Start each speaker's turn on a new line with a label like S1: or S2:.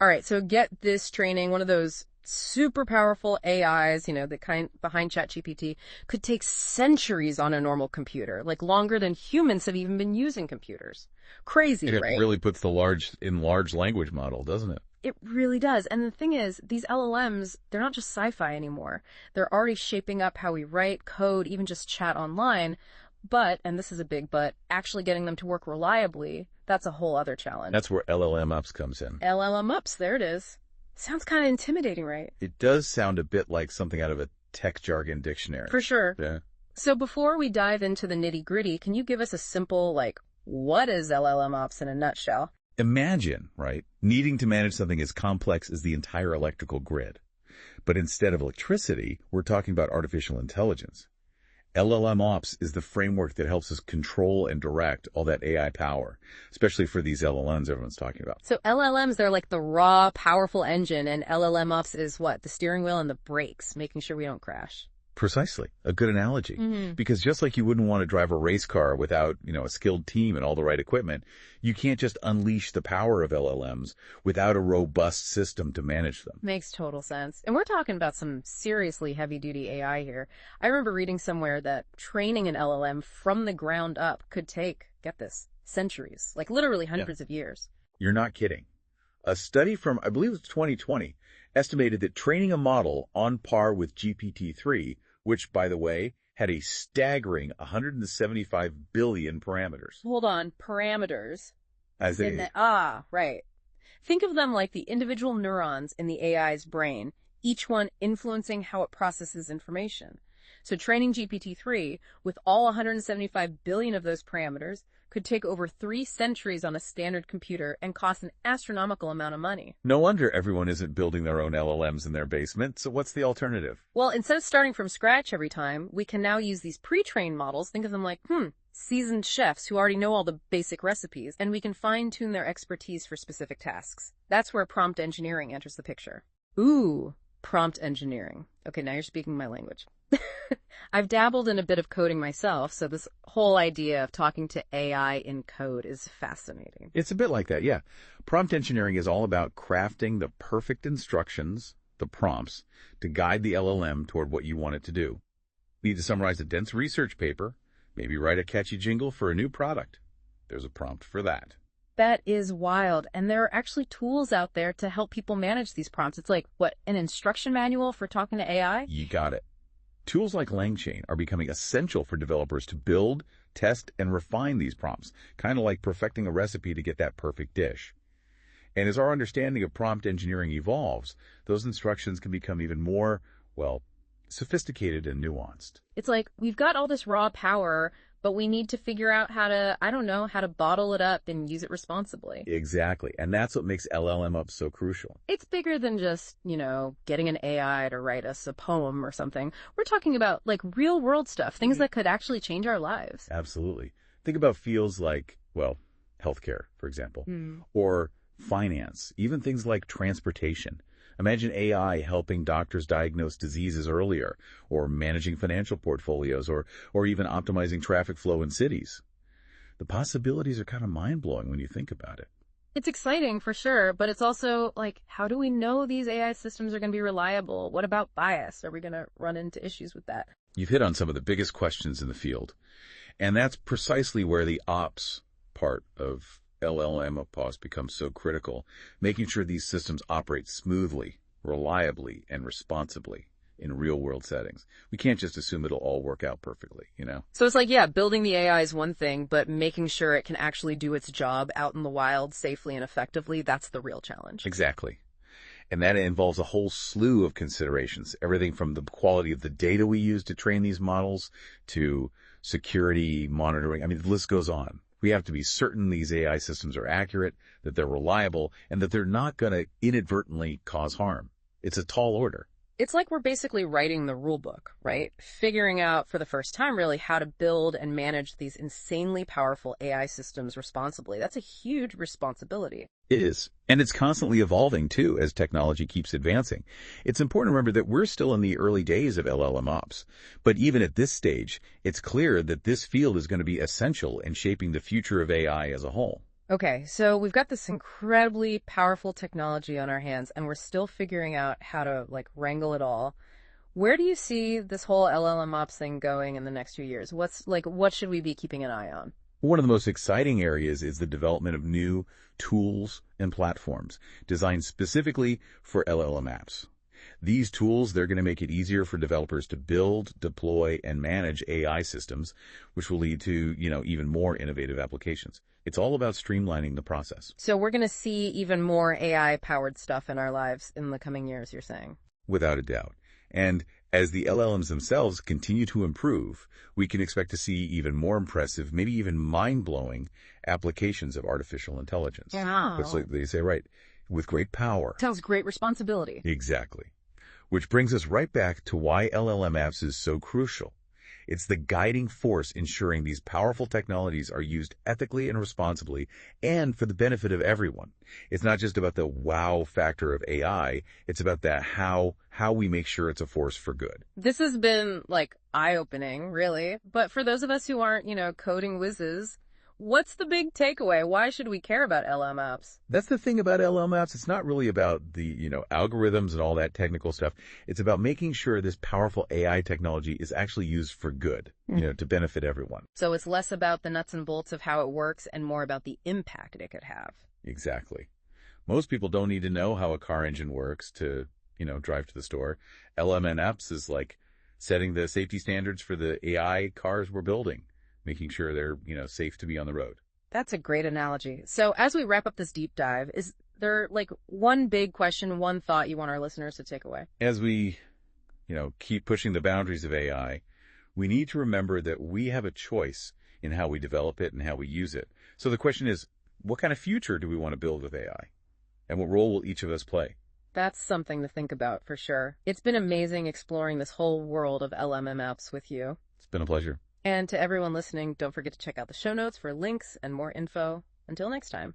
S1: All right, so get this training, one of those super powerful AIs, the kind behind ChatGPT, could take centuries on a normal computer, like longer than humans have even been using computers. Crazy,
S2: It
S1: right?
S2: really puts the large language model, doesn't it?
S1: It really does. And the thing is, these LLMs, they're not just sci-fi anymore. They're already shaping up how we write, code, even just chat online. But, and this is a big but, actually getting them to work reliably, that's a whole other challenge.
S2: That's where LLMOps comes in.
S1: LLMOps, there it is. Sounds kind of intimidating, right?
S2: It does sound a bit like something out of a tech jargon dictionary.
S1: For sure.
S2: Yeah.
S1: So before we dive into the nitty-gritty, can you give us a simple, what is LLMOps in a nutshell?
S2: Imagine, right, needing to manage something as complex as the entire electrical grid. But instead of electricity, we're talking about artificial intelligence. LLMOps is the framework that helps us control and direct all that AI power, especially for these LLMs everyone's talking about.
S1: So LLMs, they're like the raw, powerful engine, and LLMOps is what? The steering wheel and the brakes, making sure we don't crash.
S2: Precisely. A good analogy.
S1: Mm-hmm.
S2: Because just like you wouldn't want to drive a race car without, a skilled team and all the right equipment, you can't just unleash the power of LLMs without a robust system to manage them.
S1: Makes total sense. And we're talking about some seriously heavy-duty AI here. I remember reading somewhere that training an LLM from the ground up could take, get this, centuries, like literally hundreds of years.
S2: You're not kidding. A study from, I believe it was 2020, estimated that training a model on par with GPT-3, which, by the way, had a staggering 175 billion parameters.
S1: Hold on, parameters. Right. Think of them like the individual neurons in the AI's brain, each one influencing how it processes information. So training GPT-3 with all 175 billion of those parameters could take over 3 centuries on a standard computer and cost an astronomical amount of money.
S2: No wonder everyone isn't building their own LLMs in their basement, so what's the alternative?
S1: Well, instead of starting from scratch every time, we can now use these pre-trained models, think of them like, seasoned chefs who already know all the basic recipes, and we can fine-tune their expertise for specific tasks. That's where prompt engineering enters the picture. Ooh, prompt engineering. Okay, now you're speaking my language. I've dabbled in a bit of coding myself, so this whole idea of talking to AI in code is fascinating.
S2: It's a bit like that, yeah. Prompt engineering is all about crafting the perfect instructions, the prompts, to guide the LLM toward what you want it to do. You need to summarize a dense research paper, maybe write a catchy jingle for a new product. There's a prompt for that.
S1: That is wild. And there are actually tools out there to help people manage these prompts. It's like, an instruction manual for talking to AI?
S2: You got it. Tools like LangChain are becoming essential for developers to build, test, and refine these prompts, kind of like perfecting a recipe to get that perfect dish. And as our understanding of prompt engineering evolves, those instructions can become even more, sophisticated and nuanced.
S1: It's like, we've got all this raw power, but we need to figure out how to bottle it up and use it responsibly.
S2: Exactly. And that's what makes LLMOps so crucial.
S1: It's bigger than just, getting an AI to write us a poem or something. We're talking about, real world stuff, things that could actually change our lives.
S2: Absolutely. Think about fields like, healthcare, for example, or finance, even things like transportation. Imagine AI helping doctors diagnose diseases earlier, or managing financial portfolios, or even optimizing traffic flow in cities. The possibilities are kind of mind-blowing when you think about it.
S1: It's exciting for sure, but it's also how do we know these AI systems are going to be reliable? What about bias? Are we going to run into issues with that?
S2: You've hit on some of the biggest questions in the field, and that's precisely where the ops part of LLMOps becomes so critical, making sure these systems operate smoothly, reliably, and responsibly in real-world settings. We can't just assume it'll all work out perfectly,
S1: So it's building the AI is one thing, but making sure it can actually do its job out in the wild safely and effectively, that's the real challenge.
S2: Exactly. And that involves a whole slew of considerations, everything from the quality of the data we use to train these models to security monitoring. The list goes on. We have to be certain these AI systems are accurate, that they're reliable, and that they're not going to inadvertently cause harm. It's a tall order.
S1: It's like we're basically writing the rule book, right? Figuring out for the first time really how to build and manage these insanely powerful AI systems responsibly. That's a huge responsibility.
S2: It is. And it's constantly evolving, too, as technology keeps advancing. It's important to remember that we're still in the early days of LLMOps. But even at this stage, it's clear that this field is going to be essential in shaping the future of AI as a whole.
S1: Okay, so we've got this incredibly powerful technology on our hands, and we're still figuring out how to, like, wrangle it all. Where do you see this whole LLMOps thing going in the next few years? What should we be keeping an eye on?
S2: One of the most exciting areas is the development of new tools and platforms designed specifically for LLM apps. These tools, they're going to make it easier for developers to build, deploy, and manage AI systems, which will lead to, even more innovative applications. It's all about streamlining the process.
S1: So we're going to see even more AI-powered stuff in our lives in the coming years, you're saying?
S2: Without a doubt. And as the LLMs themselves continue to improve, we can expect to see even more impressive, maybe even mind-blowing applications of artificial intelligence.
S1: Wow.
S2: It's like they say, right, with great power.
S1: Sounds great responsibility.
S2: Exactly. Which brings us right back to why LLM apps is so crucial. It's the guiding force ensuring these powerful technologies are used ethically and responsibly and for the benefit of everyone. It's not just about the wow factor of AI, it's about that how we make sure it's a force for good.
S1: This has been, like, eye-opening, really. But for those of us who aren't, coding whizzes, what's the big takeaway? Why should we care about LLM apps?
S2: That's the thing about LLM apps. It's not really about the, algorithms and all that technical stuff. It's about making sure this powerful AI technology is actually used for good, to benefit everyone.
S1: So it's less about the nuts and bolts of how it works and more about the impact it could have.
S2: Exactly. Most people don't need to know how a car engine works to, drive to the store. LLM apps is like setting the safety standards for the AI cars we're building, making sure they're, safe to be on the road.
S1: That's a great analogy. So as we wrap up this deep dive, is there, like, one big question, one thought you want our listeners to take away?
S2: As we, keep pushing the boundaries of AI, we need to remember that we have a choice in how we develop it and how we use it. So the question is, what kind of future do we want to build with AI? And what role will each of us play?
S1: That's something to think about, for sure. It's been amazing exploring this whole world of LLM apps with you.
S2: It's been a pleasure.
S1: And to everyone listening, don't forget to check out the show notes for links and more info. Until next time.